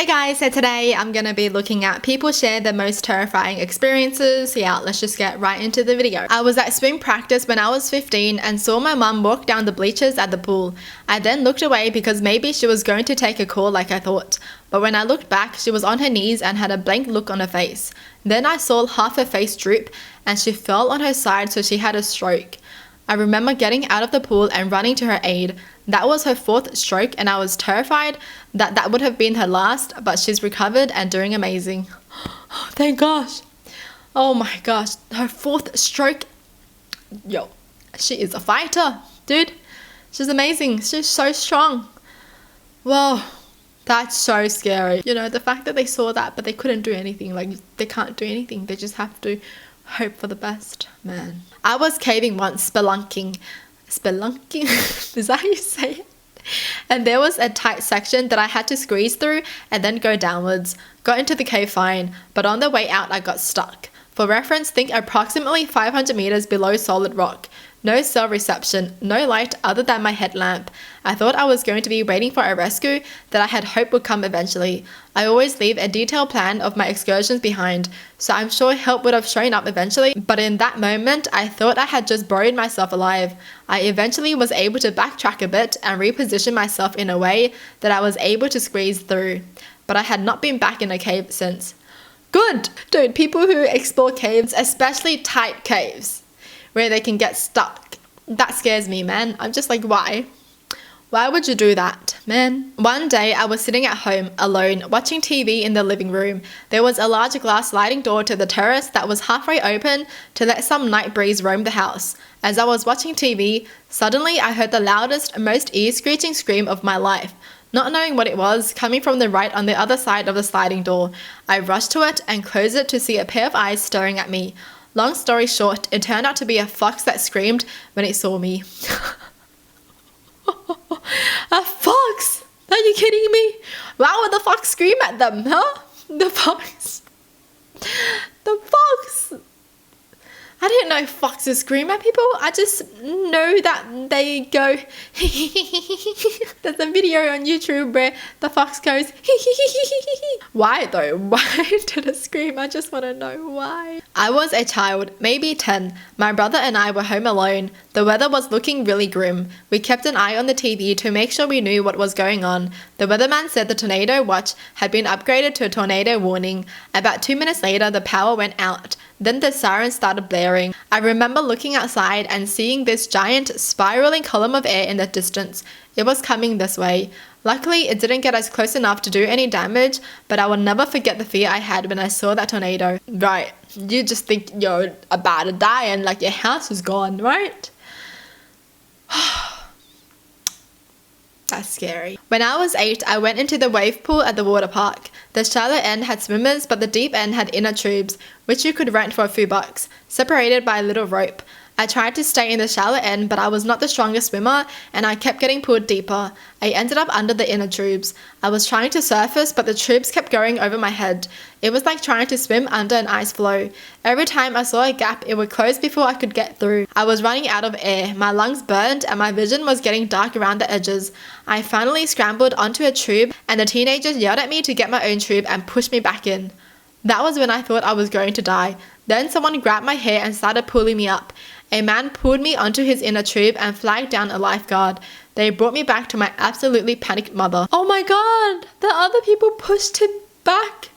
Hey guys, so today I'm going to be looking at people share their most terrifying experiences. Yeah, let's just get right into the video. I was at swim practice when I was 15 and saw my mum walk down the bleachers at the pool. I then looked away because maybe she was going to take a call like I thought. But when I looked back, she was on her knees and had a blank look on her face. Then I saw half her face droop and she fell on her side, so she had a stroke. I remember getting out of the pool and running to her aid. That was her fourth stroke and I was terrified that that would have been her last, but she's recovered and doing amazing. Oh, thank gosh. Oh my gosh, her fourth stroke. Yo, she is a fighter, dude. She's amazing. She's so strong. Whoa, that's so scary. You know, the fact that they saw that but they couldn't do anything. Like, they can't do anything. They just have to hope for the best, man. I was caving once, spelunking. Spelunking? Is that how you say it? And there was a tight section that I had to squeeze through and then go downwards. Got into the cave fine, but on the way out I got stuck. For reference, think approximately 500 meters below solid rock. No cell reception, no light other than my headlamp. I thought I was going to be waiting for a rescue that I had hoped would come eventually. I always leave a detailed plan of my excursions behind, so I'm sure help would have shown up eventually, but in that moment I thought I had just buried myself alive. I eventually was able to backtrack a bit and reposition myself in a way that I was able to squeeze through, but I had not been back in a cave since. Good! Dude, people who explore caves, especially tight caves, where they can get stuck, that scares me, man. I'm just like, why? Why would you do that, man? One day I was sitting at home alone watching TV in the living room. There was a large glass sliding door to the terrace that was halfway open to let some night breeze roam the house. As I was watching TV, suddenly I heard the loudest, most ear-screeching scream of my life. Not knowing what it was, coming from the right on the other side of the sliding door, I rushed to it and closed it to see a pair of eyes staring at me. Long story short, it turned out to be a fox that screamed when it saw me. A fox? Are you kidding me? Why would the fox scream at them, huh? The fox. The fox. I didn't know foxes scream at people. I just know that they go. There's a video on YouTube where the fox goes. Why though? Why did it scream? I just want to know why. I was a child, maybe 10. My brother and I were home alone. The weather was looking really grim. We kept an eye on the TV to make sure we knew what was going on. The weatherman said the tornado watch had been upgraded to a tornado warning. About 2 minutes later, the power went out. Then the siren started blaring. I remember looking outside and seeing this giant spiraling column of air in the distance. It was coming this way. Luckily, it didn't get us close enough to do any damage, but I will never forget the fear I had when I saw that tornado. Right, you just think you're about to die and like your house is gone, right? That's scary. When I was 8, I went into the wave pool at the water park. The shallow end had swimmers, but the deep end had inner tubes, which you could rent for a few bucks, separated by a little rope. I tried to stay in the shallow end, but I was not the strongest swimmer, and I kept getting pulled deeper. I ended up under the inner tubes. I was trying to surface, but the tubes kept going over my head. It was like trying to swim under an ice floe. Every time I saw a gap, it would close before I could get through. I was running out of air, my lungs burned, and my vision was getting dark around the edges. I finally scrambled onto a tube, and the teenagers yelled at me to get my own tube and pushed me back in. That was when I thought I was going to die. Then someone grabbed my hair and started pulling me up. A man pulled me onto his inner tube and flagged down a lifeguard. They brought me back to my absolutely panicked mother. Oh my god! The other people pushed him back.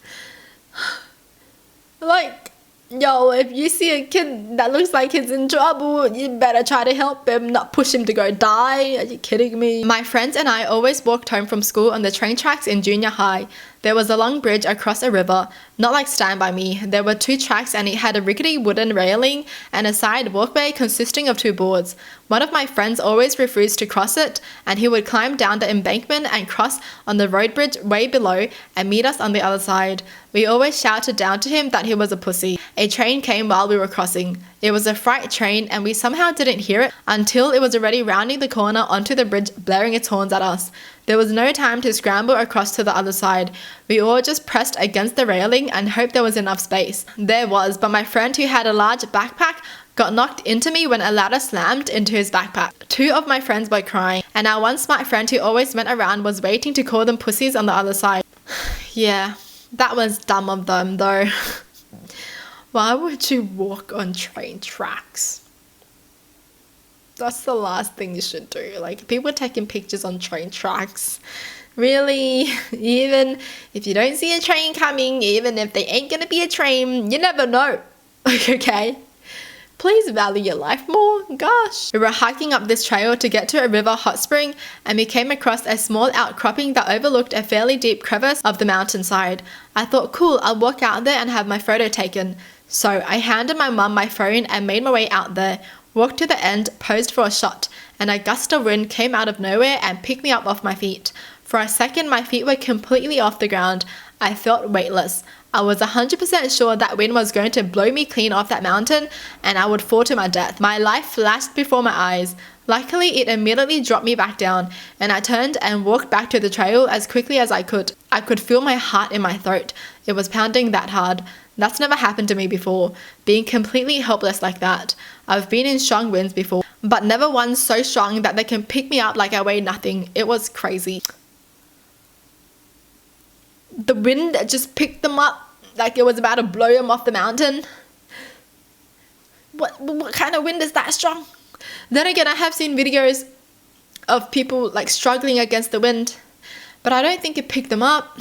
Like, yo, if you see a kid that looks like he's in trouble, you better try to help him, not push him to go die. Are you kidding me? My friends and I always walked home from school on the train tracks in junior high. There was a long bridge across a river, not like Stand By Me. There were 2 tracks and it had a rickety wooden railing and a side walkway consisting of 2 boards. One of my friends always refused to cross it, and he would climb down the embankment and cross on the road bridge way below and meet us on the other side. We always shouted down to him that he was a pussy. A train came while we were crossing. It was a freight train and we somehow didn't hear it until it was already rounding the corner onto the bridge, blaring its horns at us. There was no time to scramble across to the other side. We all just pressed against the railing and hoped there was enough space. There was, but my friend who had a large backpack got knocked into me when a ladder slammed into his backpack. 2 of my friends were crying, and our one smart friend who always went around was waiting to call them pussies on the other side. Yeah, that was dumb of them though. Why would you walk on train tracks? That's the last thing you should do. Like, people taking pictures on train tracks. Really? Even if you don't see a train coming, even if there ain't gonna be a train, you never know. Okay? Please value your life more. Gosh. We were hiking up this trail to get to a river hot spring, and we came across a small outcropping that overlooked a fairly deep crevice of the mountainside. I thought, cool, I'll walk out there and have my photo taken. So I handed my mum my phone and made my way out there, walked to the end, posed for a shot, and a gust of wind came out of nowhere and picked me up off my feet. For a second, my feet were completely off the ground. I felt weightless. I was 100% sure that wind was going to blow me clean off that mountain and I would fall to my death. My life flashed before my eyes. Luckily, it immediately dropped me back down, and I turned and walked back to the trail as quickly as I could. I could feel my heart in my throat. It was pounding that hard. That's never happened to me before, being completely helpless like that. I've been in strong winds before, but never one so strong that they can pick me up like I weigh nothing. It was crazy. The wind just picked them up like it was about to blow them off the mountain. What kind of wind is that strong? Then again, I have seen videos of people like struggling against the wind, but I don't think it picked them up.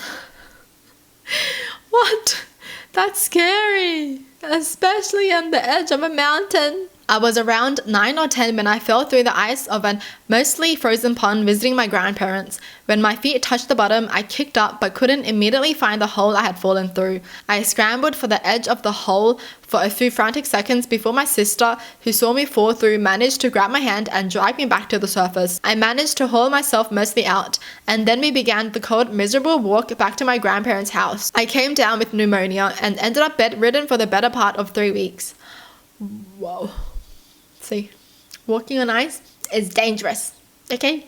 What? That's scary, especially on the edge of a mountain. I was around 9 or 10 when I fell through the ice of a mostly frozen pond visiting my grandparents. When my feet touched the bottom, I kicked up but couldn't immediately find the hole I had fallen through. I scrambled for the edge of the hole for a few frantic seconds before my sister, who saw me fall through, managed to grab my hand and drag me back to the surface. I managed to haul myself mostly out, and then we began the cold, miserable walk back to my grandparents' house. I came down with pneumonia and ended up bedridden for the better part of 3 weeks. Whoa. See, walking on ice is dangerous, okay?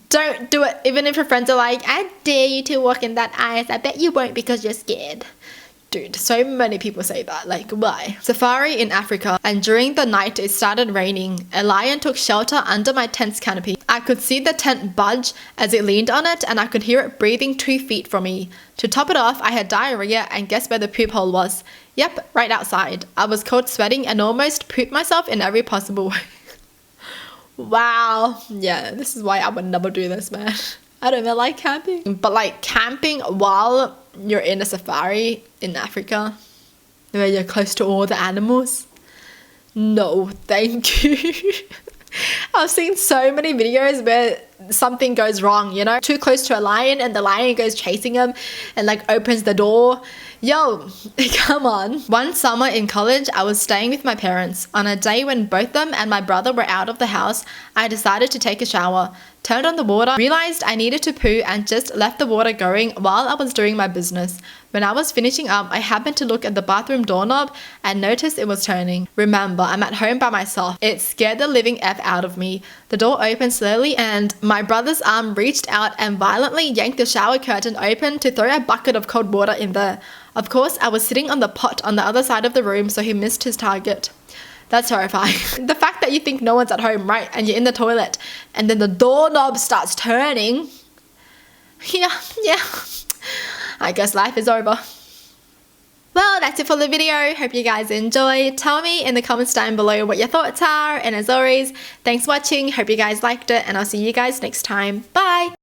Don't do it, even if your friends are like, I dare you to walk in that ice. I bet you won't because you're scared. Dude, so many people say that, like, why? Safari in Africa, and during the night it started raining. A lion took shelter under my tent's canopy. I could see the tent budge as it leaned on it, and I could hear it breathing 2 feet from me. To top it off, I had diarrhea, and guess where the poop hole was? Yep, right outside. I was cold sweating and almost pooped myself in every possible way. Wow. Yeah, this is why I would never do this, man. I don't even like camping. But like camping while you're in a safari in Africa, where you're close to all the animals, no, thank you. I've seen so many videos where something goes wrong, you know, too close to a lion and the lion goes chasing him and like opens the door. Yo, come on. One summer in college, I was staying with my parents. On a day when both them and my brother were out of the house, I decided to take a shower. Turned on the water, realized I needed to poo, and just left the water going while I was doing my business. When I was finishing up, I happened to look at the bathroom doorknob and noticed it was turning. Remember, I'm at home by myself. It scared the living F out of me. The door opened slowly and my brother's arm reached out and violently yanked the shower curtain open to throw a bucket of cold water in there. Of course, I was sitting on the pot on the other side of the room, so he missed his target. That's horrifying. The fact that you think no one's at home, right? And you're in the toilet and then the doorknob starts turning. Yeah. I guess life is over. Well, that's it for the video. Hope you guys enjoyed. Tell me in the comments down below what your thoughts are. And as always, thanks for watching. Hope you guys liked it. And I'll see you guys next time. Bye.